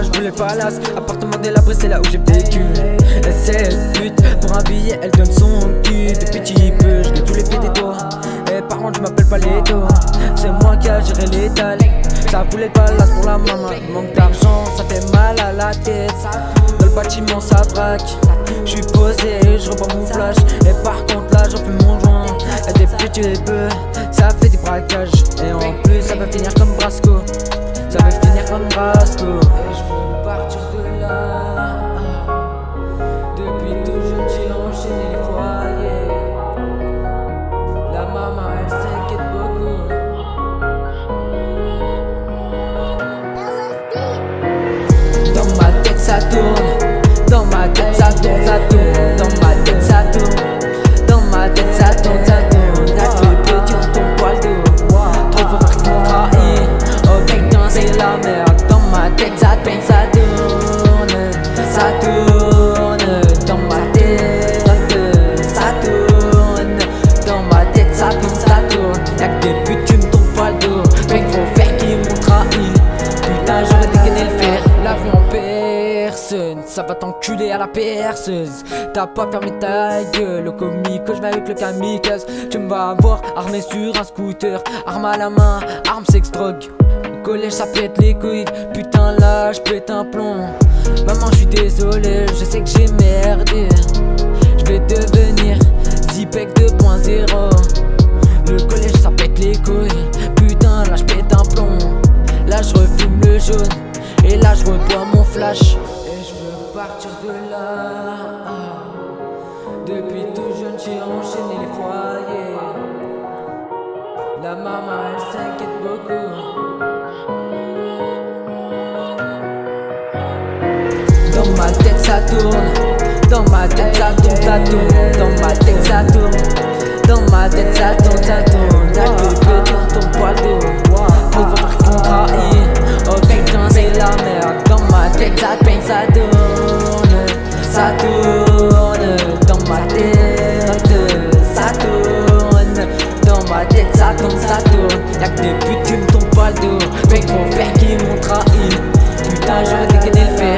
je voulais pas l'as. Appartement délabré, c'est là où j'ai vécu. Et cette pute, pour un billet, elle donne son cul. De petit peu, je vais tous les pieds des doigts. Et par contre, je m'appelle pas Leto. C'est moi qui a géré l'étal. Ça voulait pas l'as pour la maman. Manque d'argent, ça fait mal à la tête. Dans le bâtiment, ça braque. J'suis posé, je reprends mon flash. Et par contre, là, j'en fume mon joint. Y'a des petits bœufs, ça fait des braquages. Et en plus, ça va finir comme Brasco. Ça va finir comme Brasco. Et je veux partir de là. Depuis tout jeune, j'ai enchaîné les foyers. La maman, elle s'inquiète beaucoup. Dans ma tête, ça tourne. Dans ma tête, ça tourne, ça tourne. Dans ma tête, ça tourne. Dans ma tête, ça tourne, ça tourne. Y'a que les petits ont ton poil d'eau. Trop fort qui t'ont trahi. Oh putain, c'est la merde. Dans ma tête, ça tourne, ça tourne. Ça tourne. Dans ma tête, ça tourne. Dans ma tête, ça tourne, ça tourne. Y'a que des putes qui me tombent poil d'eau. Mec, faut faire qu'ils m'ont trahi. Putain, j'aurais dégainé le fer. La rue en personne, ça va t'enculer à la perceuse. T'as pas fermé ta gueule, au comico, j'vais avec le kamikaze. Tu me vas voir armé sur un scooter, arme à la main, arme sex drogue. Au collège ça pète les couilles, putain là j'pète un plomb. Maman j'suis désolé, je sais que j'ai merdé. J'vais devenir Zipec 2.0. Le collège ça pète les couilles, putain là j'pète un plomb. Là j'refume le jaune, et là j'rebois mon flash. Et je veux partir de là. Depuis tout jeune j'ai enchaîné les foyers. La maman elle s'inquiète beaucoup. Dans ma tête ça tourne. Dans ma tête ça tourne, ça tourne. Dans ma tête ça tourne. Dans ma tête ça tourne, ça tourne. Y'a que les petits ont ton poil d'eau. Trop fort qu'on trahit. Oh putain c'est la merde. Dans ma tête ça tourne, ça tourne. Ça tourne. Dans ma tête ça tourne. Dans ma tête ça tourne, ça tourne. Y'a que des putes qui me tombent pas le dos. Mec faut faire qu'ils m'ont trahi. Putain j'aurais dégainé le fer.